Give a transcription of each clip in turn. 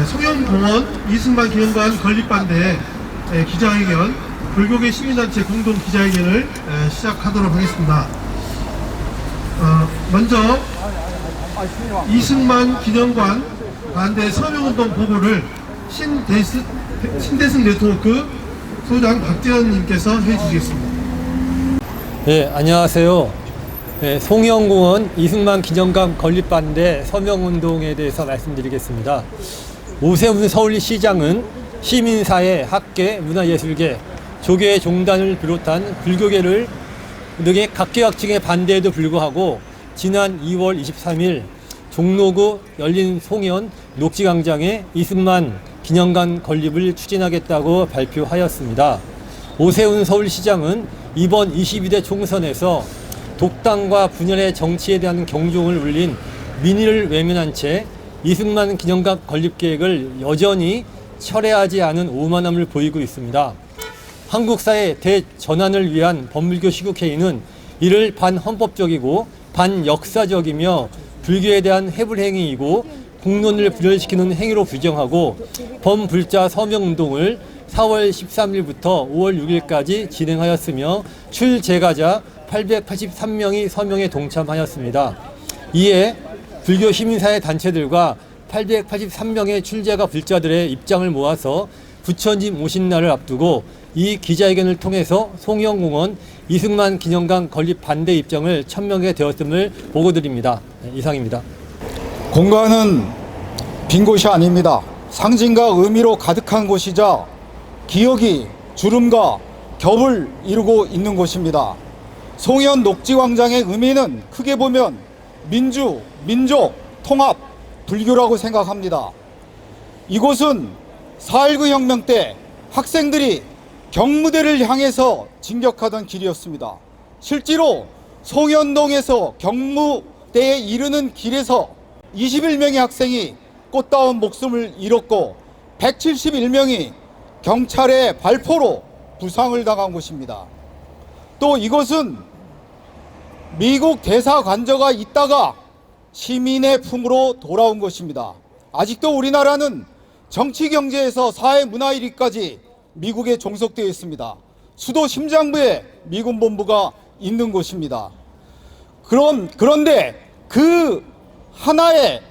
송영공원 이승만 기념관 건립반대 기자회견, 불교계 시민단체 공동 기자회견을 시작하도록 하겠습니다. 먼저 이승만 기념관 반대 서명운동 보고를 신대승 네트워크 소장 박재현님께서 해주시겠습니다. 네, 안녕하세요. 네, 송영공원 이승만 기념관 건립반대 서명운동에 대해서 말씀드리겠습니다. 오세훈 서울시장은 시민사회, 학계, 문화예술계, 조계 종단을 비롯한 불교계를 등의 각계각층의 반대에도 불구하고 지난 2월 23일 종로구 열린 송현 녹지광장에 이승만 기념관 건립을 추진하겠다고 발표하였습니다. 오세훈 서울시장은 이번 22대 총선에서 독당과 분열의 정치에 대한 경종을 울린 민의를 외면한 채 이승만 기념관 건립 계획을 여전히 철회하지 않은 오만함을 보이고 있습니다. 한국 사회 대전환을 위한 법무교 시국회의는 이를 반헌법적이고 반역사적이며 불교에 대한 해불행위이고 공론을 분열시키는 행위로 규정하고 범불자 서명운동을 4월 13일부터 5월 6일까지 진행하였으며 출제가자 883명이 서명에 동참하였습니다. 이에 불교 시민사회 단체들과 883명의 출제가 불자들의 입장을 모아서 부처님 오신 날을 앞두고 이 기자회견을 통해서 송영공원 이승만 기념관 건립 반대 입장을 천명하게 되었음을 보고드립니다. 이상입니다. 공간은 빈 곳이 아닙니다. 상징과 의미로 가득한 곳이자 기억이 주름과 겹을 이루고 있는 곳입니다. 송현 녹지광장의 의미는 크게 보면 민주, 민족, 통합, 불교라고 생각합니다. 이곳은 4.19 혁명 때 학생들이 경무대를 향해서 진격하던 길이었습니다. 실제로 송현동에서 경무대에 이르는 길에서 21명의 학생이 꽃다운 목숨을 잃었고 171명이 경찰의 발포로 부상을 당한 곳입니다. 또 이곳은 미국 대사관저가 있다가 시민의 품으로 돌아온 것입니다. 아직도 우리나라는 정치 경제에서 사회 문화 1위까지 미국에 종속되어 있습니다. 수도 심장부에 미군 본부가 있는 곳입니다. 그런데 그 하나의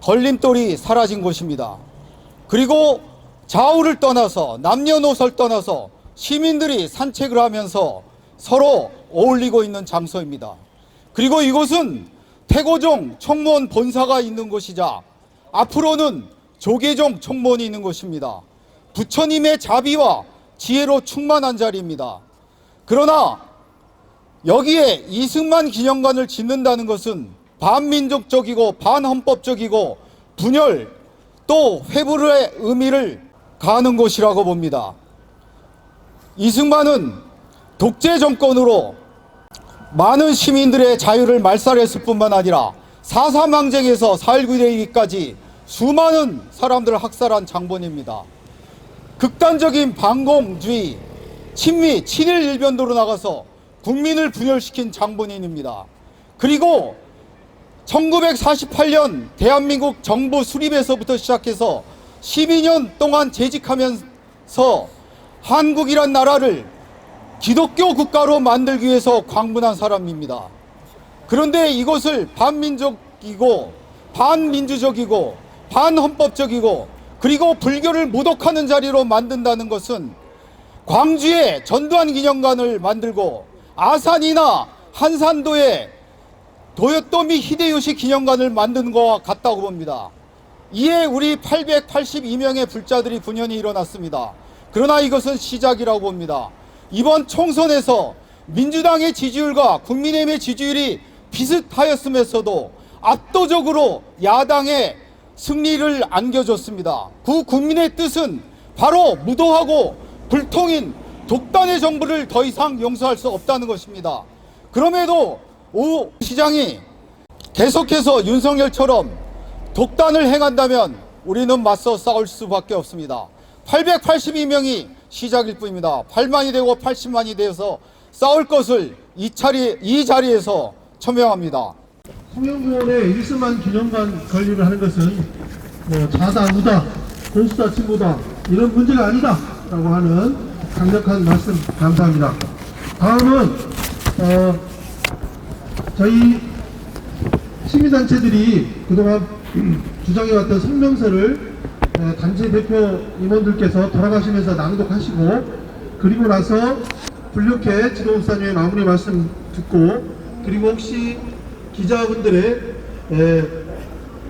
걸림돌이 사라진 곳입니다. 그리고 좌우를 떠나서 남녀노소를 떠나서 시민들이 산책을 하면서 서로 어울리고 있는 장소입니다. 그리고 이곳은 태고종 총무원 본사가 있는 곳이자 앞으로는 조계종 총무원이 있는 곳입니다. 부처님의 자비와 지혜로 충만한 자리입니다. 그러나 여기에 이승만 기념관을 짓는다는 것은 반민족적이고 반헌법적이고 분열 또 회불의 의미를 가하는 것이라고 봅니다. 이승만은 독재 정권으로 많은 시민들의 자유를 말살했을 뿐만 아니라 4.3 항쟁에서 4.19 대위기까지 수많은 사람들을 학살한 장본입니다. 극단적인 반공주의, 친미, 친일 일변도로 나가서 국민을 분열시킨 장본인입니다. 그리고 1948년 대한민국 정부 수립에서부터 시작해서 12년 동안 재직하면서 한국이란 나라를 기독교 국가로 만들기 위해서 광분한 사람입니다. 그런데 이것을 반민족이고 반민주적이고 반헌법적이고 그리고 불교를 모독하는 자리로 만든다는 것은 광주에 전두환 기념관을 만들고 아산이나 한산도에 도요토미 히데요시 기념관을 만든 것과 같다고 봅니다. 이에 우리 882명의 불자들이 분연히 일어났습니다. 그러나 이것은 시작이라고 봅니다. 이번 총선에서 민주당의 지지율과 국민의힘의 지지율이 비슷하였으면서도 압도적으로 야당의 승리를 안겨줬습니다. 그 국민의 뜻은 바로 무도하고 불통인 독단의 정부를 더 이상 용서할 수 없다는 것입니다. 그럼에도 오 시장이 계속해서 윤석열처럼 독단을 행한다면 우리는 맞서 싸울 수밖에 없습니다. 882명이 시작일 뿐입니다. 8만이 되고 80만이 되어서 싸울 것을 이 자리에서 천명합니다. 송영공원에 이승만 기념관 건립을 하는 것은 뭐 자다 우다 보수다 친구다 이런 문제가 아니다 라고 하는 강력한 말씀 감사합니다. 다음은 저희 시민단체들이 그동안 주장해왔던 성명서를 단체 대표 임원들께서 돌아가시면서 낭독하시고, 그리고 나서 불력회 지도목사님의 마무리 말씀 듣고, 그리고 혹시 기자분들의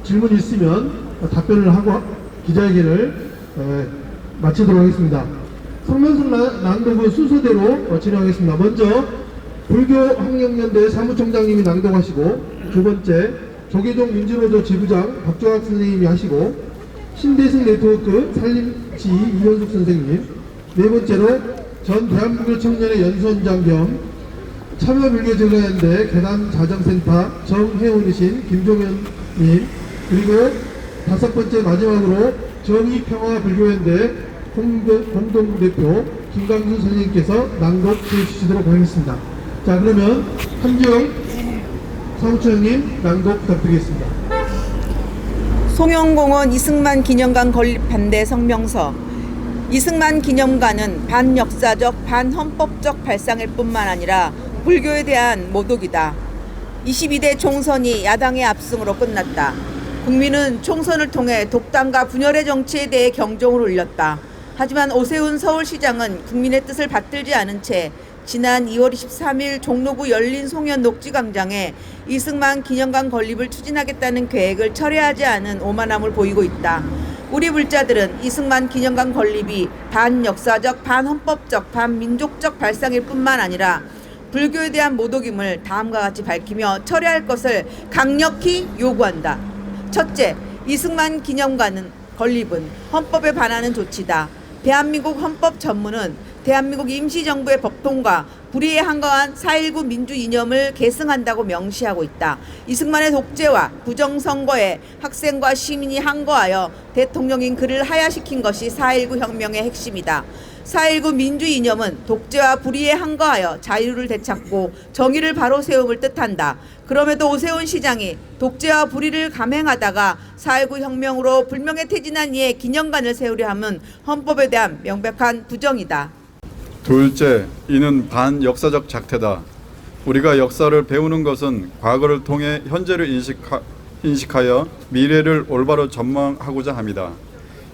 질문이 있으면 답변을 하고 기자회견을 마치도록 하겠습니다. 성명서 낭독은 순서대로 진행하겠습니다. 먼저 불교학령연대 사무총장님이 낭독하시고, 두 번째 조계종 민주노조 지부장 박종학 선생님이 하시고, 신대승 네트워크 살림지 이현숙 선생님, 네 번째로 전 대한민국 청년의 연수원장 겸 참여불교제도연대 계담자정센터 정혜원이신 김종현님, 그리고 다섯 번째 마지막으로 정의평화불교연대 공동대표 김강준 선생님께서 낭독해 주시도록 하겠습니다. 자, 그러면 한지영 사무총장님 낭독 부탁드리겠습니다. 송영공원 이승만 기념관 건립 반대 성명서. 이승만 기념관은 반역사적, 반헌법적 발상일 뿐만 아니라 불교에 대한 모독이다. 22대 총선이 야당의 압승으로 끝났다. 국민은 총선을 통해 독단과 분열의 정치에 대해 경종을 울렸다. 하지만 오세훈 서울시장은 국민의 뜻을 받들지 않은 채 지난 2월 23일 종로구 열린 송현 녹지광장에 이승만 기념관 건립을 추진하겠다는 계획을 철회하지 않은 오만함을 보이고 있다. 우리 불자들은 이승만 기념관 건립이 반역사적, 반헌법적, 반민족적 발상일 뿐만 아니라 불교에 대한 모독임을 다음과 같이 밝히며 철회할 것을 강력히 요구한다. 첫째, 이승만 기념관 건립은 헌법에 반하는 조치다. 대한민국 헌법 전문은 대한민국 임시정부의 법통과 불의에 한가한 4.19 민주 이념을 계승한다고 명시하고 있다. 이승만의 독재와 부정선거에 학생과 시민이 항거하여 대통령인 그를 하야시킨 것이 4.19 혁명의 핵심이다. 4.19 민주 이념은 독재와 불의에 항거하여 자유를 되찾고 정의를 바로 세움을 뜻한다. 그럼에도 오세훈 시장이 독재와 불의를 감행하다가 4.19 혁명으로 불명예 퇴진한 이에 기념관을 세우려 함은 헌법에 대한 명백한 부정이다. 둘째, 이는 반역사적 작태다. 우리가 역사를 배우는 것은 과거를 통해 현재를 인식하여 미래를 올바로 전망하고자 합니다.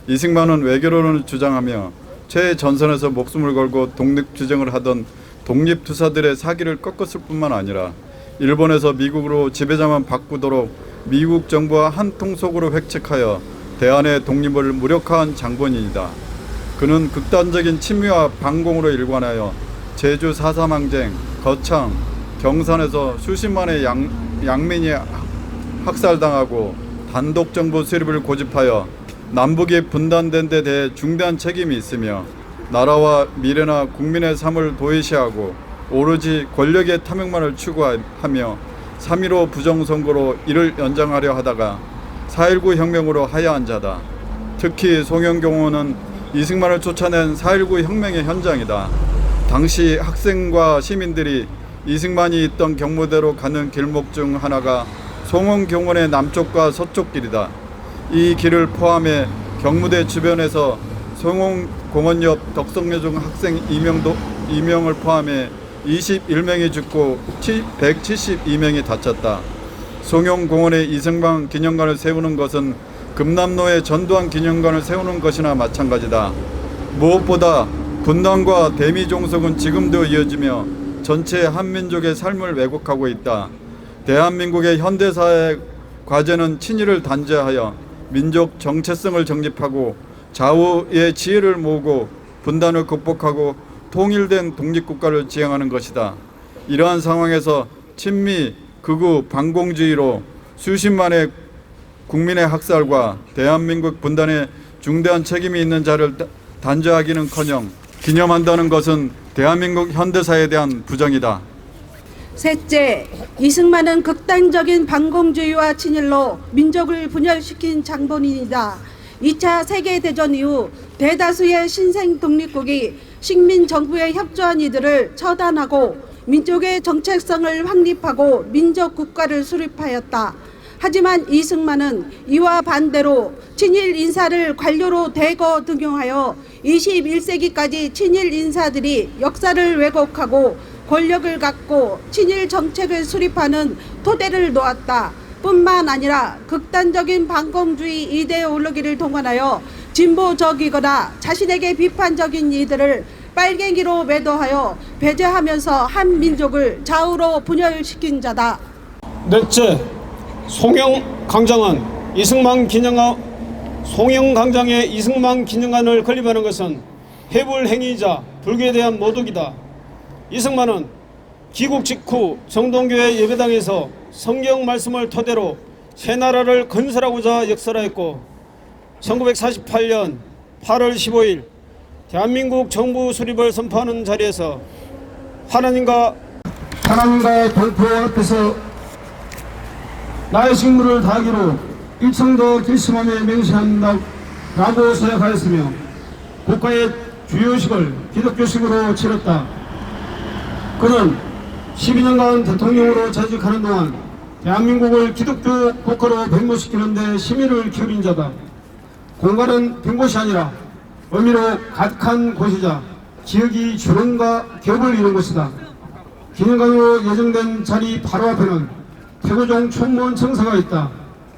이승만은 외교론을 주장하며 최전선에서 목숨을 걸고 독립투쟁을 하던 독립투사들의 사기를 꺾었을 뿐만 아니라 일본에서 미국으로 지배자만 바꾸도록 미국 정부와 한통속으로 획책하여 대한의 독립을 무력화한 장본인이다. 그는 극단적인 친미와 반공으로 일관하여 제주 4.3 항쟁, 거창, 경산에서 수십만의 양민이 학살당하고 단독정부 수립을 고집하여 남북이 분단된 데 대해 중대한 책임이 있으며 나라와 미래나 국민의 삶을 도외시하고 오로지 권력의 탐욕만을 추구하며 3.15 부정선거로 이를 연장하려 하다가 4.19 혁명으로 하야한 자다. 특히 송영경호는 이승만을 쫓아낸 4.19 혁명의 현장이다. 당시 학생과 시민들이 이승만이 있던 경무대로 가는 길목 중 하나가 송원경원의 남쪽과 서쪽 길이다. 이 길을 포함해 경무대 주변에서 송원공원 옆 덕성여중 학생 이명을 포함해 21명이 죽고 172명이 다쳤다. 송영공원에 이승만 기념관을 세우는 것은 금남로에 전두환 기념관을 세우는 것이나 마찬가지다. 무엇보다 분단과 대미종속은 지금도 이어지며 전체 한민족의 삶을 왜곡하고 있다. 대한민국의 현대사의 과제는 친일을 단죄하여 민족 정체성을 정립하고 좌우의 지혜를 모으고 분단을 극복하고 통일된 독립국가를 지향하는 것이다. 이러한 상황에서 친미, 극우, 반공주의로 수십만의 국민의 학살과 대한민국 분단에 중대한 책임이 있는 자를 단죄하기는커녕 기념한다는 것은 대한민국 현대사에 대한 부정이다. 셋째, 이승만은 극단적인 반공주의와 친일로 민족을 분열시킨 장본인이다. 2차 세계대전 이후 대다수의 신생 독립국이 식민정부에 협조한 이들을 처단하고 민족의 정체성을 확립하고 민족국가를 수립하였다. 하지만 이승만은 이와 반대로 친일 인사를 관료로 대거 등용하여 21세기까지 친일 인사들이 역사를 왜곡하고 권력을 갖고 친일 정책을 수립하는 토대를 놓았다. 뿐만 아니라 극단적인 반공주의 이데올로기를 동원하여 진보적이거나 자신에게 비판적인 이들을 빨갱이로 매도하여 배제하면서 한 민족을 좌우로 분열시킨 자다. 넷째, 송영광장의 이승만 기념관을 건립하는 것은 해불행위이자 불교에 대한 모독이다. 이승만은 귀국 직후 정동교회 예배당에서 성경 말씀을 토대로 새 나라를 건설하고자 역설하였고 1948년 8월 15일 대한민국 정부 수립을 선포하는 자리에서 하나님과 동포 앞에서 나의 직무를 다하기로 일성도 결심하며 맹세한다라고 서약하였으며 국가의 주요식을 기독교식으로 치렀다. 그는 12년간 대통령으로 재직하는 동안 대한민국을 기독교 국가로 변모시키는 데 심의를 기울인 자다. 공간은 빈 곳이 아니라 의미로 가득한 곳이자 지역이 주름과 겹을 이룬 것이다. 기념관으로 예정된 자리 바로 앞에는 태고종 총무원 청사가 있다.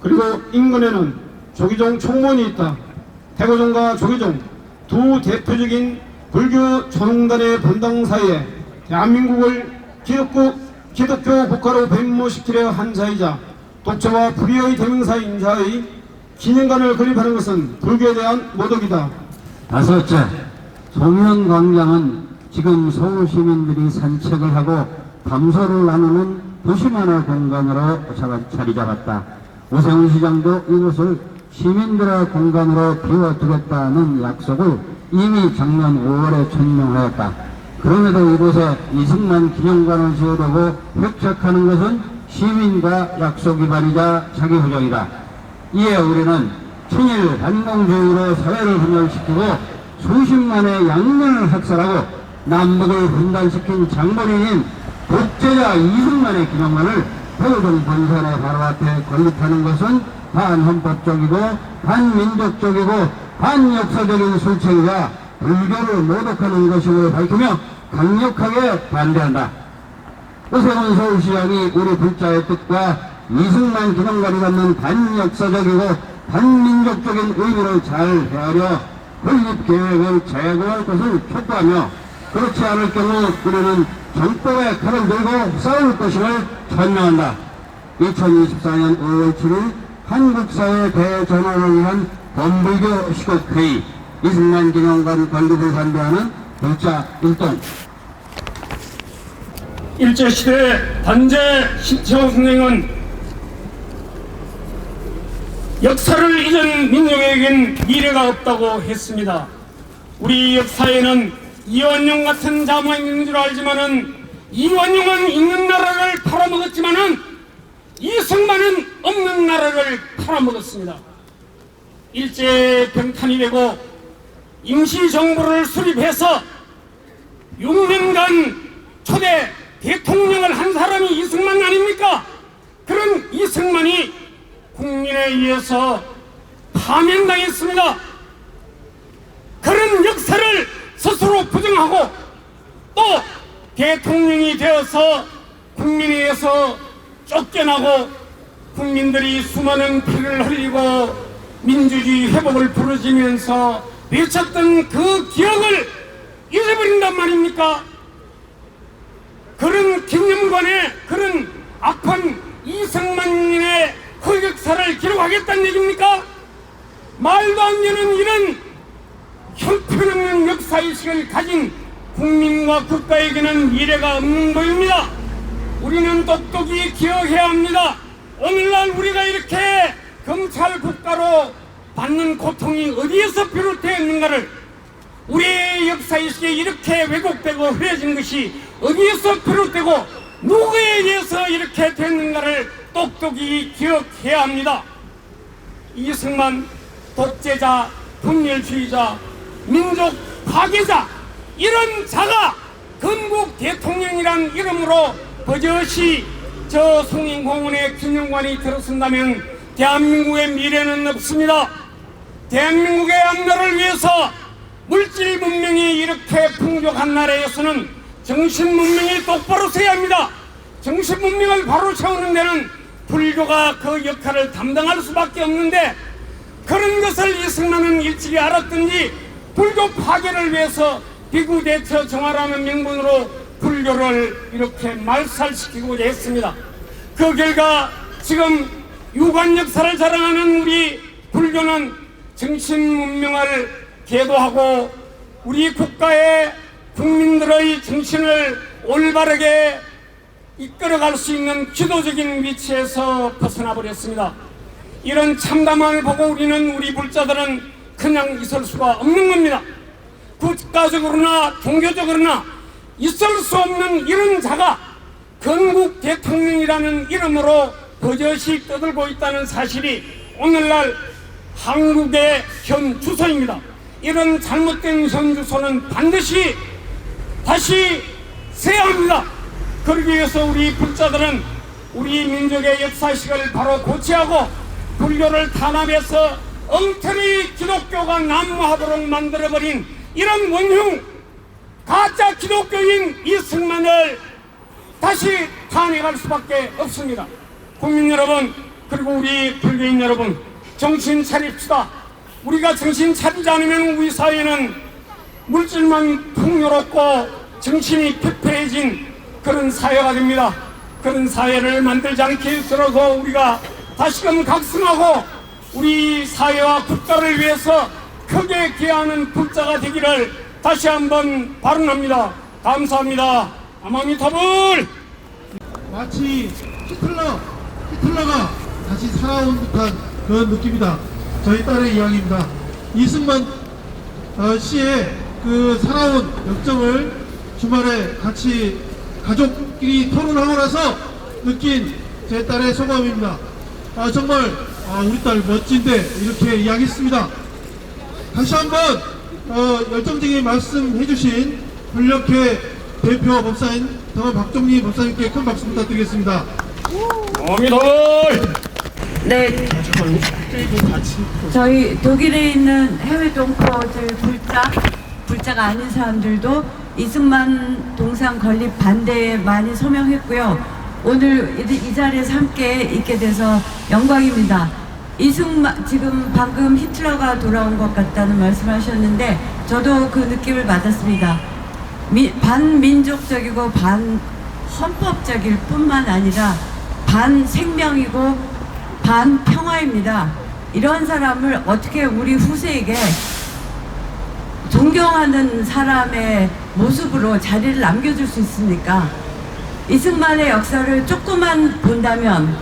그리고 인근에는 조기종 총무원이 있다. 태고종과 조기종 두 대표적인 불교 조농단의 본당 사이에 대한민국을 기독교 국가로 변모시키려 한 자이자 독재와 불의의 대명사인 자의 기념관을 건립하는 것은 불교에 대한 모독이다. 다섯째, 송영광장은 지금 서울 시민들이 산책을 하고 담소를 나누는 도시만화 공간으로 자리 잡았다. 오세훈 시장도 이곳을 시민들의 공간으로 비워두겠다는 약속을 이미 작년 5월에 천명하였다. 그럼에도 이곳에 이승만 기념관을 지으려고 획책하는 것은 시민과 약속 위반이자 자기부정이다. 이에 우리는 친일 반공주의로 사회를 분열시키고 수십만의 양면을 학살하고 남북을 분단시킨 장본인인 독재자 이승만의 기념관을 태고종 본선의 바로 앞에 건립하는 것은 반헌법적이고 반민족적이고 반역사적인 술책이자 불교를 모독하는 것임을 밝히며 강력하게 반대한다. 오세훈 서울시장이 우리 불자의 뜻과 이승만 기념관이 갖는 반역사적이고 반민족적인 의미를 잘 헤아려 건립계획을 재고할 것을 촉구하며 그렇지 않을 경우 우리는 정법의 칼을 들고 싸울 것임을 천명한다. 2024년 5월 7일 한국사회 대전환을 위한 범불교 시국회의 이승만 기념관 건립을 반대하는 불자 1동. 일제시대 단재 신채호 선생은 역사를 잊은 민족에겐 미래가 없다고 했습니다. 우리 역사에는 이완용 같은 자모가 있는 줄 알지만은 이완용은 있는 나라를 팔아먹었지만은 이승만은 없는 나라를 팔아먹었습니다. 일제 병탄이 되고 임시정부를 수립해서 6년간 초대 대통령을 한 사람이 이승만 아닙니까? 그런 이승만이 국민에 의해서 파면당했습니다. 그런 역사를 스스로 부정하고 또 대통령이 되어서 국민에 의해서 쫓겨나고 국민들이 수많은 피를 흘리고 민주주의 회복을 부르짖으면서 외쳤던 그 기억을 잊어버린단 말입니까? 그런 기념관에 그런 악한 이승만님의 흑역사를 기록하겠다는 얘기입니까? 말도 안 되는 이런 형편없는 역사의식을 가진 국민과 국가에게는 미래가 없는 것입니다. 우리는 똑똑히 기억해야 합니다. 오늘날 우리가 이렇게 검찰 국가로 받는 고통이 어디에서 비롯되었는가를, 우리의 역사의식이 이렇게 왜곡되고 흐려진 것이 어디에서 비롯되고 누구에 의해서 이렇게 됐는가를 똑똑히 기억해야 합니다. 이승만 독재자, 분열주의자, 민족 파괴자, 이런 자가 건국 대통령이란 이름으로 버젓이 저 송인공원의 기념관이 들어선다면 대한민국의 미래는 없습니다. 대한민국의 앞날을 위해서 물질 문명이 이렇게 풍족한 나라에서는 정신 문명이 똑바로 서야 합니다. 정신 문명을 바로 세우는 데는 불교가 그 역할을 담당할 수밖에 없는데, 그런 것을 이승만은 일찍이 알았든지 불교 파괴를 위해서 비구대처 정화라는 명분으로 불교를 이렇게 말살시키고자 했습니다. 그 결과 지금 유관 역사를 자랑하는 우리 불교는 정신 문명을 계도하고 우리 국가의 국민들의 정신을 올바르게 이끌어갈 수 있는 기도적인 위치에서 벗어나 버렸습니다. 이런 참담함을 보고 우리 불자들은 그냥 있을 수가 없는 겁니다. 국가적으로나 종교적으로나 있을 수 없는 이런 자가 건국 대통령이라는 이름으로 버젓이 떠들고 있다는 사실이 오늘날 한국의 현 주소입니다. 이런 잘못된 현 주소는 반드시 다시 세야 합니다. 그러기 위해서 우리 불자들은 우리 민족의 역사식을 바로 고치하고 불교를 탄압해서 엉터리 기독교가 난무하도록 만들어버린 이런 원흉 가짜 기독교인 이승만을 다시 탄핵할 수밖에 없습니다. 국민 여러분, 그리고 우리 불교인 여러분, 정신 차립시다. 우리가 정신 차리지 않으면 우리 사회는 물질만 풍요롭고 정신이 피폐해진 그런 사회가 됩니다. 그런 사회를 만들지 않기 위해서라도 우리가 다시금 각성하고 우리 사회와 국가를 위해서 크게 기여하는 불자가 되기를 다시 한번 발언합니다. 감사합니다. 아마미타불. 마치 히틀러가 다시 살아온 듯한 그런 느낌이다. 저희 딸의 이야기입니다. 이승만 씨의 그 살아온 역정을 주말에 같이 가족끼리 토론하고 나서 느낀 제 딸의 소감입니다. 정말 우리 딸 멋진데 이렇게 이야기했습니다. 다시 한번 열정적인 말씀해 주신 불력회 대표 법사인 당원 박종리 법사님께 큰 박수 부탁드리겠습니다. 네, 저희 독일에 있는 해외 동포들 불자가 아닌 사람들도 이승만 동상 건립 반대에 많이 소명했고요. 오늘 이 자리에서 함께 있게 돼서 영광입니다. 이승만, 지금 방금 히틀러가 돌아온 것 같다는 말씀하셨는데 저도 그 느낌을 받았습니다. 반민족적이고 반헌법적일 뿐만 아니라 반생명이고 반평화입니다. 이런 사람을 어떻게 우리 후세에게 존경하는 사람의 모습으로 자리를 남겨줄 수 있습니까? 이승만의 역사를 조금만 본다면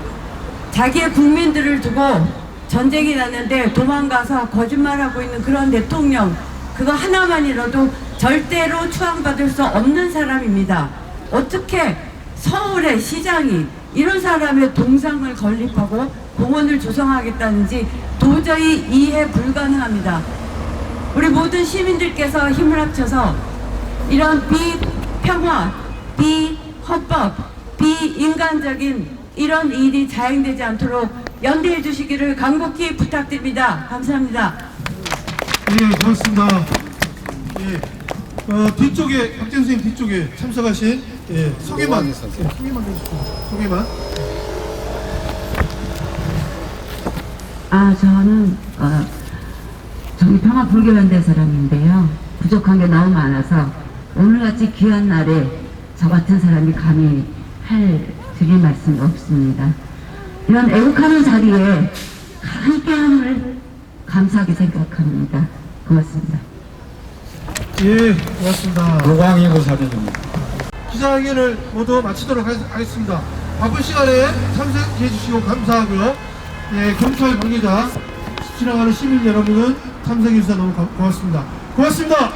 자기의 국민들을 두고 전쟁이 났는데 도망가서 거짓말하고 있는 그런 대통령, 그거 하나만이라도 절대로 추앙받을 수 없는 사람입니다. 어떻게 서울의 시장이 이런 사람의 동상을 건립하고 공원을 조성하겠다는지 도저히 이해 불가능합니다. 우리 모든 시민들께서 힘을 합쳐서 이런 비평화, 비헌법, 비인간적인 이런 일이 자행되지 않도록 연대해 주시기를 간곡히 부탁드립니다. 감사합니다. 예, 고맙습니다. 예, 뒤쪽에 박재훈 선생님 뒤쪽에 참석하신 소개만 해주십시오. 소개만. 저는 정의평화불교연대 사람인데요. 부족한 게 너무 많아서 오늘같이 귀한 날에 저 같은 사람이 감히 드릴 말씀이 없습니다. 이런 애국하는 자리에 함께함을 감사하게 생각합니다. 고맙습니다. 예, 고맙습니다. 노광희 사장입니다. 기자회견을 모두 마치도록 하겠습니다. 바쁜 시간에 참석해 주시고 감사하고요. 예, 경찰 관계자 지나가는 시민 여러분은 참석해 주셔서 너무 고맙습니다. 고맙습니다.